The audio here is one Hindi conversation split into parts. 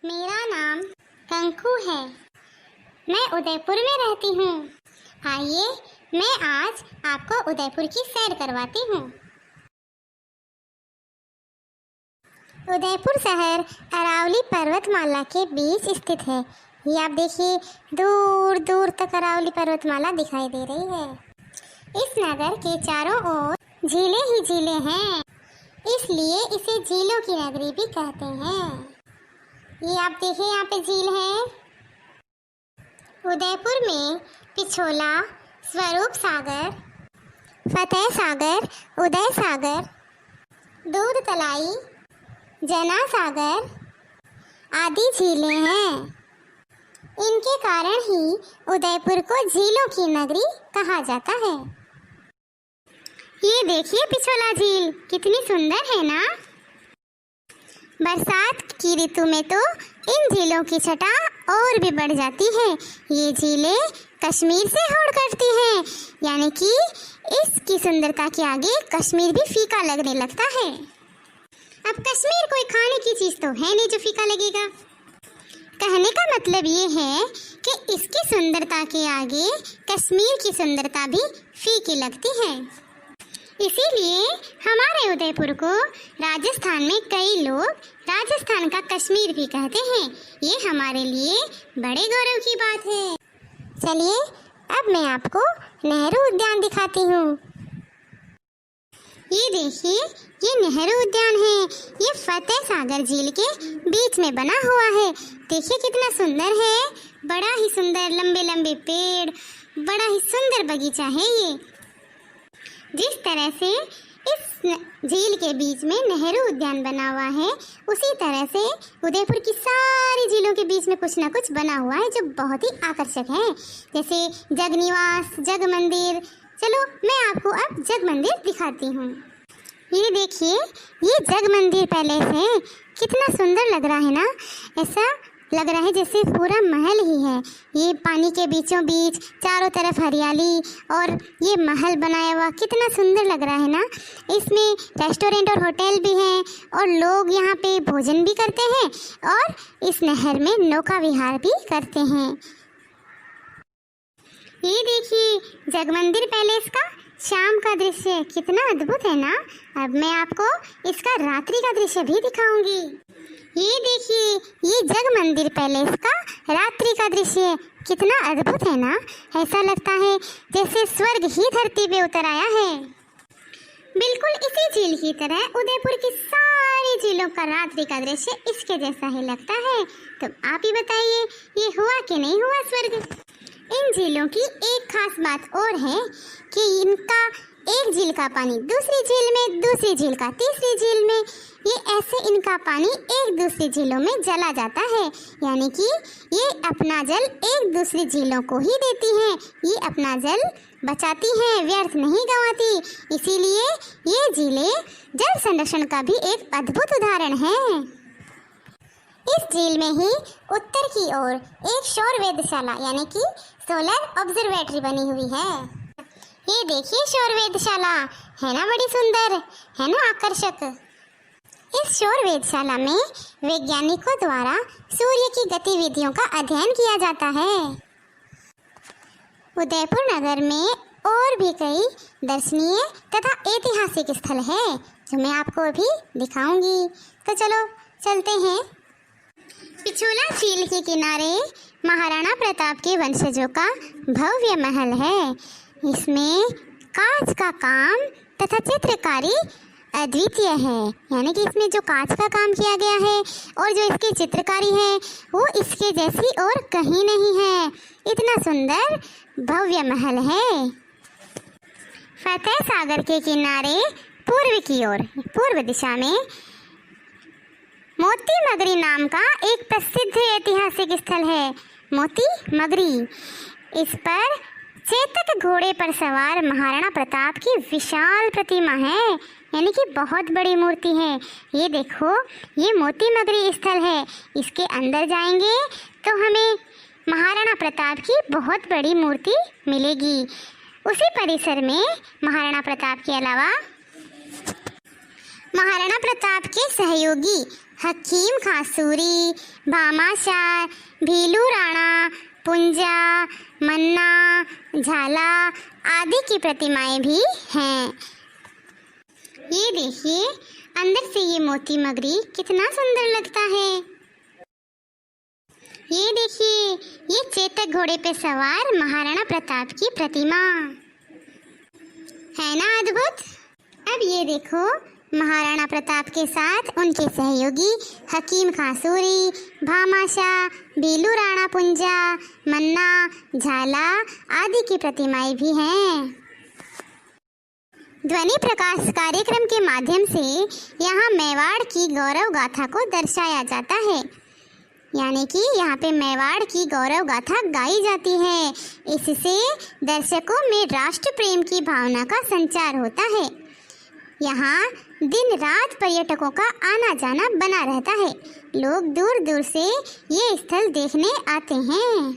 मेरा नाम कंकु है। मैं उदयपुर में रहती हूँ। आइए मैं आज आपको उदयपुर की सैर करवाती हूँ। उदयपुर शहर अरावली पर्वतमाला के बीच स्थित है। ये आप देखिए, दूर दूर तक अरावली पर्वतमाला दिखाई दे रही है। इस नगर के चारों ओर झीलें ही झीलें हैं, इसलिए इसे झीलों की नगरी भी कहते हैं। ये आप देखिए, यहाँ पे झील है। उदयपुर में पिछोला, स्वरूप सागर, फतेह सागर, उदय सागर, दूध तलाई, जना सागर आदि झीलें हैं। इनके कारण ही उदयपुर को झीलों की नगरी कहा जाता है। ये देखिए पिछोला झील कितनी सुंदर है ना। बरसात की ऋतु में तो इन झीलों की छटा और भी बढ़ जाती है। ये झीलें कश्मीर से होड़ करती हैं, यानी कि इसकी सुंदरता के आगे कश्मीर भी फीका लगने लगता है। अब कश्मीर कोई खाने की चीज़ तो है नहीं जो फीका लगेगा। कहने का मतलब ये है कि इसकी सुंदरता के आगे कश्मीर की सुंदरता भी फीकी लगती है। इसीलिए हमारे उदयपुर को राजस्थान में कई लोग राजस्थान का कश्मीर भी कहते हैं। ये हमारे लिए बड़े गौरव की बात है। चलिए अब मैं आपको नेहरू उद्यान दिखाती हूँ। ये देखिए, ये नेहरू उद्यान है। ये फतेह सागर झील के बीच में बना हुआ है। देखिए कितना सुंदर है। बड़ा ही सुंदर लंबे लंबे पेड़, बड़ा ही सुंदर बगीचा है ये। जिस तरह से इस झील के बीच में नेहरू उद्यान बना हुआ है, उसी तरह से उदयपुर की सारी झीलों के बीच में कुछ ना कुछ बना हुआ है जो बहुत ही आकर्षक है। जैसे जग निवास, जग मंदिर। चलो मैं आपको अब जग मंदिर दिखाती हूँ। ये देखिए, ये जग मंदिर पैलेस है। कितना सुंदर लग रहा है ना। ऐसा लग रहा है जैसे पूरा महल ही है। ये पानी के बीचों बीच चारों तरफ हरियाली और ये महल बनाया हुआ कितना सुंदर लग रहा है ना। इसमें रेस्टोरेंट और होटल भी हैं और लोग यहाँ पे भोजन भी करते हैं और इस नहर में नौका विहार भी करते हैं। ये देखिए जग मंदिर पैलेस का शाम का दृश्य कितना अद्भुत है ना। अब मैं आपको इसका रात्रि का दृश्य भी दिखाऊंगी। ये देखिए, ये जग मंदिर पैलेस का रात्रि का दृश्य कितना अद्भुत है ना। ऐसा लगता है जैसे स्वर्ग ही धरती पे उतर आया है। बिल्कुल इसी झील की तरह उदयपुर की सारी झीलों का रात्रि का दृश्य इसके जैसा ही लगता है। तो आप ही बताइए, ये हुआ कि नहीं हुआ स्वर्ग। इन झीलों की एक खास बात और है कि इनका एक झील का पानी दूसरी झील में, दूसरी झील का तीसरी झील में, ये ऐसे इनका पानी एक दूसरी झीलों में चला जाता है। यानी कि ये अपना जल एक दूसरी झीलों को ही देती हैं। ये अपना जल बचाती हैं, व्यर्थ नहीं गंवाती। इसीलिए ये झीलें जल संरक्षण का भी एक अद्भुत उदाहरण है। इस झील में ही उत्तर की ओर एक सौर वेधशाला यानी कि सोलर ऑब्जर्वेटरी बनी हुई है। ये देखिए सौर वेधशाला है ना, बड़ी सुंदर है ना, आकर्षक। इस सौर वेधशाला में वैज्ञानिकों द्वारा सूर्य की गतिविधियों का अध्ययन किया जाता है। उदयपुर नगर में और भी कई दर्शनीय तथा ऐतिहासिक स्थल है जो मैं आपको अभी दिखाऊंगी। तो चलो चलते हैं। पिछोला झील के किनारे महाराणा प्रताप के वंशजों का भव्य महल है। इसमें कांच का काम तथा चित्रकारी अद्वितीय है। यानी कि इसमें जो कांच का काम किया गया है और जो इसकी चित्रकारी है वो इसके जैसी और कहीं नहीं है। इतना सुंदर भव्य महल है। फतेह सागर के किनारे पूर्व की ओर, पूर्व दिशा में मोती मगरी नाम का एक प्रसिद्ध ऐतिहासिक स्थल है। मोती मगरी, इस पर चेतक घोड़े पर सवार महाराणा प्रताप की विशाल प्रतिमा है। यानी कि बहुत बड़ी मूर्ति है। ये देखो, ये मोती मगरी स्थल है। इसके अंदर जाएंगे तो हमें महाराणा प्रताप की बहुत बड़ी मूर्ति मिलेगी। उसी परिसर में महाराणा प्रताप के अलावा महाराणा प्रताप के सहयोगी हकीम खासूरी, भामाशाह, भीलू राणा, पुंजा, मन्ना, झाला आदि की प्रतिमाएं भी हैं। ये देखिए अंदर से ये मोती मगरी कितना सुंदर लगता है। ये देखिए ये चेतक घोड़े पे सवार महाराणा प्रताप की प्रतिमा है ना अद्भुत। अब ये देखो महाराणा प्रताप के साथ उनके सहयोगी हकीम खासूरी, भामाशाह, भीलू राणा, पुंजा, मन्ना, झाला आदि की प्रतिमाएं भी हैं। ध्वनि प्रकाश कार्यक्रम के माध्यम से यहाँ मेवाड़ की गौरव गाथा को दर्शाया जाता है, यानी कि यहाँ पे मेवाड़ की गौरव गाथा गाई जाती है। इससे दर्शकों में राष्ट्र प्रेम की भावना का संचार होता है। यहाँ दिन रात पर्यटकों का आना जाना बना रहता है। लोग दूर दूर से ये स्थल देखने आते हैं।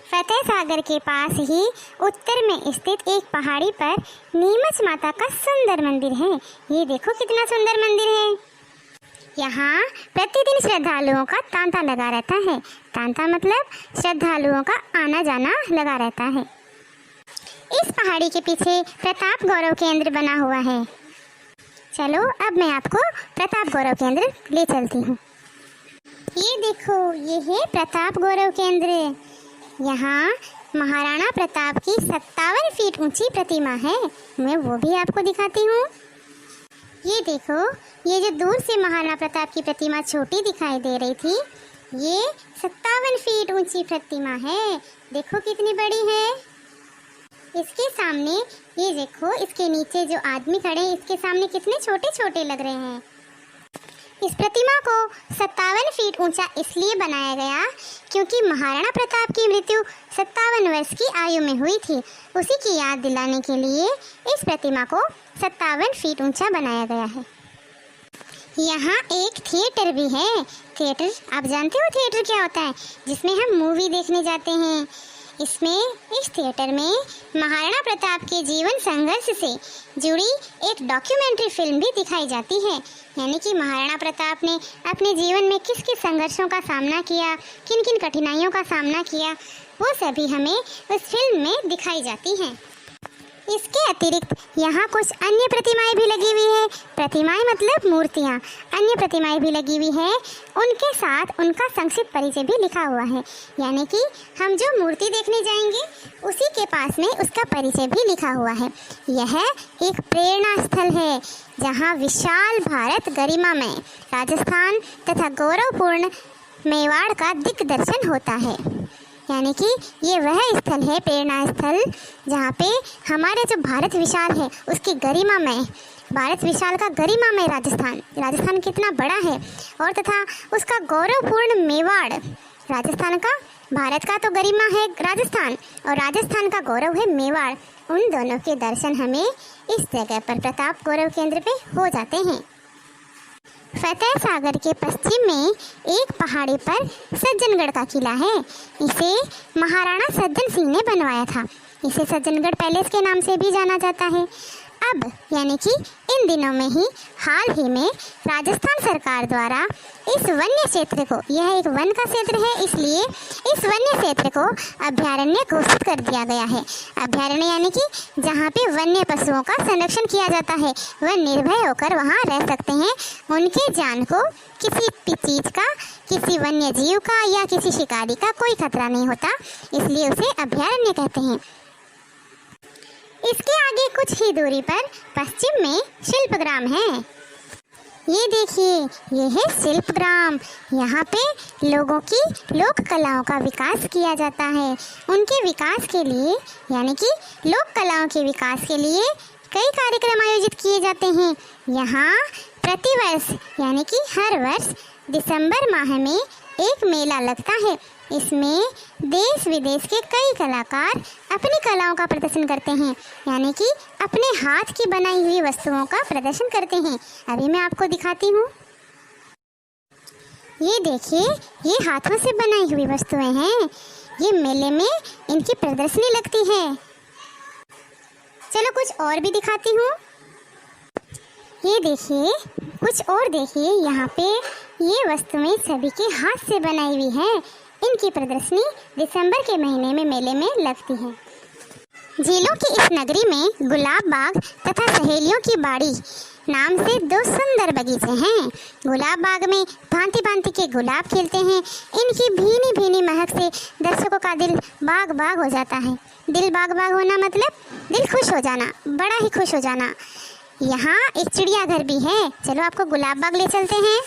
फतेह सागर के पास ही उत्तर में स्थित एक पहाड़ी पर नीमच माता का सुंदर मंदिर है। ये देखो कितना सुंदर मंदिर है। यहाँ प्रतिदिन श्रद्धालुओं का तांता लगा रहता है। तांता मतलब श्रद्धालुओं का आना जाना लगा रहता है। इस पहाड़ी के पीछे प्रताप गौरव केंद्र बना हुआ है। चलो अब मैं आपको प्रताप गौरव केंद्र ले चलती हूँ। ये देखो ये है प्रताप गौरव केंद्र। यहाँ महाराणा प्रताप की 57 फीट ऊंची प्रतिमा है। मैं वो भी आपको दिखाती हूँ। ये देखो ये जो दूर से महाराणा प्रताप की प्रतिमा छोटी दिखाई दे रही थी, ये 57 फीट ऊंची प्रतिमा है। देखो कितनी बड़ी है। इसके सामने ये देखो इसके नीचे जो आदमी खड़े हैं, इसके सामने कितने छोटे छोटे लग रहे हैं। इस प्रतिमा को 57 फीट ऊंचा इसलिए बनाया गया क्योंकि महाराणा प्रताप की मृत्यु 57 वर्ष की आयु में हुई थी। उसी की याद दिलाने के लिए इस प्रतिमा को 57 फीट ऊंचा बनाया गया है। यहाँ एक थिएटर भी है। थिएटर आप जानते हो थिएटर क्या होता है? जिसमें हम मूवी देखने जाते हैं। इस थिएटर में महाराणा प्रताप के जीवन संघर्ष से जुड़ी एक डॉक्यूमेंट्री फिल्म भी दिखाई जाती है, यानी कि महाराणा प्रताप ने अपने जीवन में किस किस संघर्षों का सामना किया, किन किन कठिनाइयों का सामना किया, वो सभी हमें उस फिल्म में दिखाई जाती हैं। इसके अतिरिक्त यहाँ कुछ अन्य प्रतिमाएं भी लगी हुई है। प्रतिमाएं मतलब मूर्तियाँ। अन्य प्रतिमाएं भी लगी हुई है, उनके साथ उनका संक्षिप्त परिचय भी लिखा हुआ है, यानी कि हम जो मूर्ति देखने जाएंगे उसी के पास में उसका परिचय भी लिखा हुआ है। यह एक प्रेरणा स्थल है जहाँ विशाल भारत गरिमा में राजस्थान तथा गौरवपूर्ण मेवाड़ का दिग्दर्शन होता है, यानी कि ये वह स्थल है, प्रेरणा स्थल, जहाँ पे हमारे जो भारत विशाल है उसकी गरिमा में, भारत विशाल का गरिमा में राजस्थान कितना बड़ा है और तथा उसका गौरवपूर्ण मेवाड़, राजस्थान का, भारत का तो गरिमा है राजस्थान और राजस्थान का गौरव है मेवाड़। उन दोनों के दर्शन हमें इस जगह पर प्रताप गौरव केंद्र पे हो जाते हैं। फतेह सागर के पश्चिम में एक पहाड़ी पर सज्जनगढ़ का किला है। इसे महाराणा सज्जन सिंह ने बनवाया था। इसे सज्जनगढ़ पैलेस के नाम से भी जाना जाता है। अब यानी कि इन दिनों में ही हाल ही में राजस्थान सरकार द्वारा इस वन्य क्षेत्र को, यह एक वन का क्षेत्र है, इसलिए इस वन्य क्षेत्र को अभ्यारण्य घोषित कर दिया गया है। अभ्यारण्य यानी कि जहाँ पे वन्य पशुओं का संरक्षण किया जाता है, वह निर्भय होकर वहाँ रह सकते हैं। उनके जान को किसी चीज का, किसी वन्य जीव का या किसी शिकारी का कोई खतरा नहीं होता, इसलिए उसे अभ्यारण्य कहते हैं। इसके आगे कुछ ही दूरी पर पश्चिम में शिल्पग्राम है। ये देखिए ये है शिल्पग्राम। यहाँ पे लोगों की लोक कलाओं का विकास किया जाता है। उनके विकास के लिए, यानी कि लोक कलाओं के विकास के लिए कई कार्यक्रम आयोजित किए जाते हैं। यहाँ प्रतिवर्ष यानी कि हर वर्ष दिसंबर माह में एक मेला लगता है। इसमें देश विदेश के कई कलाकार अपनी कलाओं का प्रदर्शन करते हैं, यानी कि अपने हाथ की बनाई हुई वस्तुओं का प्रदर्शन करते हैं। अभी मैं आपको दिखाती हूँ। ये देखिए ये हाथों से बनाई हुई वस्तुएं हैं। ये मेले में इनकी प्रदर्शनी लगती है। चलो कुछ और भी दिखाती हूँ। ये देखिए, कुछ और देखिए, यहाँ पे ये वस्तुएं सभी के हाथ से बनाई हुई है। इनकी प्रदर्शनी दिसंबर के महीने में मेले में लगती है। झीलों की इस नगरी में गुलाब बाग तथा सहेलियों की बाड़ी नाम से 2 सुंदर बगीचे हैं। गुलाब बाग में भांति भांति के गुलाब खिलते हैं। इनकी भीनी भीनी महक से दर्शकों का दिल बाग बाग हो जाता है। दिल बाग बाग होना मतलब दिल खुश हो जाना, बड़ा ही खुश हो जाना। यहाँ एक चिड़ियाघर भी है, चलो आपको गुलाब बाग ले चलते हैं।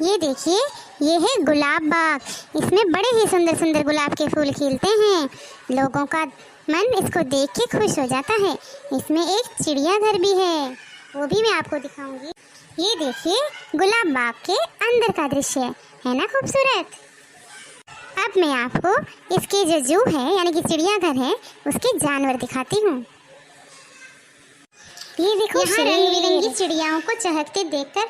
ये देखिए, ये है गुलाब बाग। इसमें बड़े ही सुंदर सुंदर गुलाब के फूल खिलते हैं। लोगों का मन इसको देख के खुश हो जाता है। इसमें एक चिड़ियाघर भी है, वो भी मैं आपको दिखाऊंगी। ये देखिए, गुलाब बाग के अंदर का दृश्य है ना खूबसूरत। अब मैं आपको इसके जो जू है यानी कि चिड़ियाघर है उसके जानवर दिखाती हूँ। ये देखो, यहाँ रंग बिरंगी चिड़ियाओं को चहकते देखकर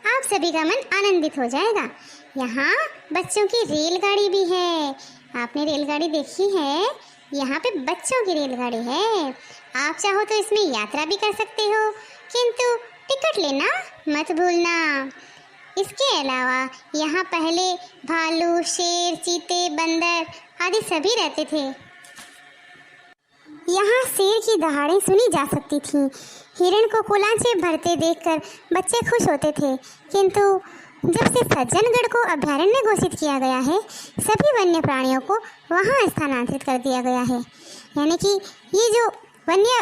आप सभी का मन आनंदित हो जाएगा। यहाँ बच्चों की रेलगाड़ी भी है। आपने रेलगाड़ी देखी है? यहाँ पे बच्चों की रेलगाड़ी है। आप चाहो तो इसमें यात्रा भी कर सकते हो, किंतु टिकट लेना मत भूलना। इसके अलावा यहाँ पहले भालू, शेर, चीते, बंदर आदि सभी रहते थे। यहाँ शेर की दहाड़ें सुनी जा सकती थीं। हिरण को कुलांचे भरते देखकर बच्चे खुश होते थे, किंतु जब से सज्जनगढ़ को अभयारण्य घोषित किया गया है, सभी वन्य प्राणियों को वहाँ स्थानांतरित कर दिया गया है। यानी कि ये जो वन्य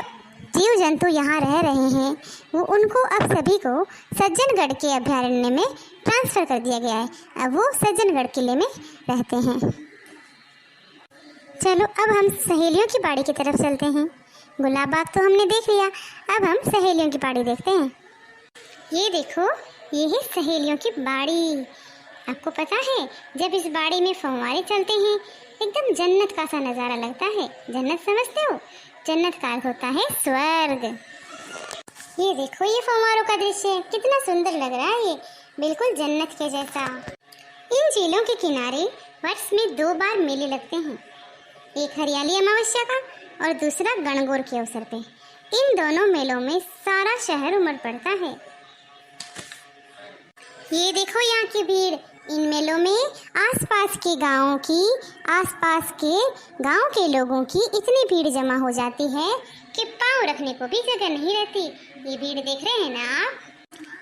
जीव जंतु यहाँ रह रहे हैं, वो उनको अब सभी को सज्जनगढ़ के अभयारण्य में ट्रांसफ़र कर दिया गया है। अब वो सज्जनगढ़ किले में रहते हैं। चलो अब हम सहेलियों की बाड़ी की तरफ चलते हैं। गुलाब बाग तो हमने देख लिया, अब हम सहेलियों की बाड़ी देखते हैं। ये देखो, ये है सहेलियों की बाड़ी। आपको पता है, जब इस बाड़ी में फव्वारे चलते हैं एकदम जन्नत का सा नज़ारा लगता है। जन्नत समझते हो? जन्नत का अर्थ होता है स्वर्ग। ये देखो, ये फव्वारों का दृश्य कितना सुंदर लग रहा है, ये बिल्कुल जन्नत के जैसा। इन झीलों के किनारे वर्ष में 2 बार मेले लगते हैं, एक हरियाली अमावस्या का और दूसरा गणगौर के अवसर पे। इन दोनों मेलों में सारा शहर उमड़ पड़ता है। ये देखो यहाँ की भीड़। इन मेलों में आसपास के गांव के लोगों की इतनी भीड़ जमा हो जाती है कि पाँव रखने को भी जगह नहीं रहती। ये भीड़ देख रहे हैं ना आप?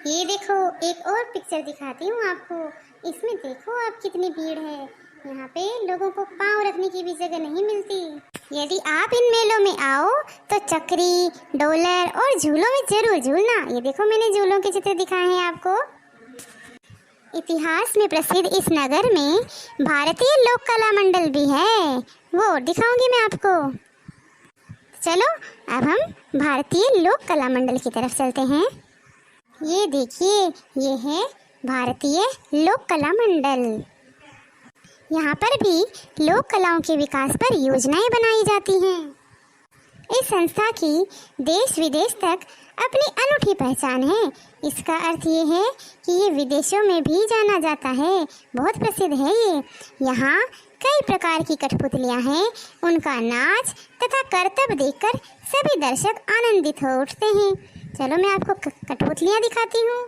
ये देखो, एक और पिक्चर दिखाती हूँ आपको। इसमें देखो आप कितनी भीड़ है। यहाँ पे लोगों को पाँव रखने की भी जगह नहीं मिलती। यदि आप इन मेलों में आओ तो चक्री, डोलर और झूलों में जरूर झूलना। ये देखो, मैंने झूलों के चित्र दिखाए हैं आपको। इतिहास में प्रसिद्ध इस नगर में भारतीय लोक कला मंडल भी है, वो दिखाऊंगी मैं आपको। चलो अब हम भारतीय लोक कला मंडल की तरफ चलते हैं। ये देखिए, ये है भारतीय लोक कला मंडल। यहाँ पर भी लोक कलाओं के विकास पर योजनाएं बनाई जाती हैं। इस संस्था की देश विदेश तक अपनी अनूठी पहचान है। इसका अर्थ ये है कि ये विदेशों में भी जाना जाता है, बहुत प्रसिद्ध है ये। यहाँ कई प्रकार की कठपुतलियाँ हैं, उनका नाच तथा करतब देखकर सभी दर्शक आनंदित हो उठते हैं। चलो मैं आपको कठपुतलियाँ दिखाती हूँ।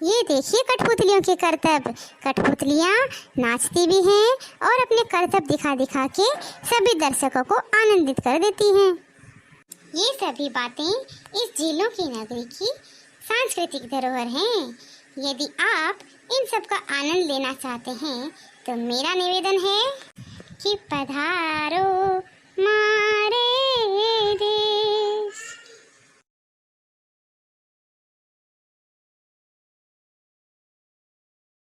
ये देखिए कठपुतलियों के करतब। कठपुतलियाँ नाचती भी हैं और अपने करतब दिखा दिखा के सभी दर्शकों को आनंदित कर देती हैं। ये सभी बातें इस झीलों की नगरी की सांस्कृतिक धरोहर हैं। यदि आप इन सब का आनंद लेना चाहते हैं तो मेरा निवेदन है कि पधारो मारे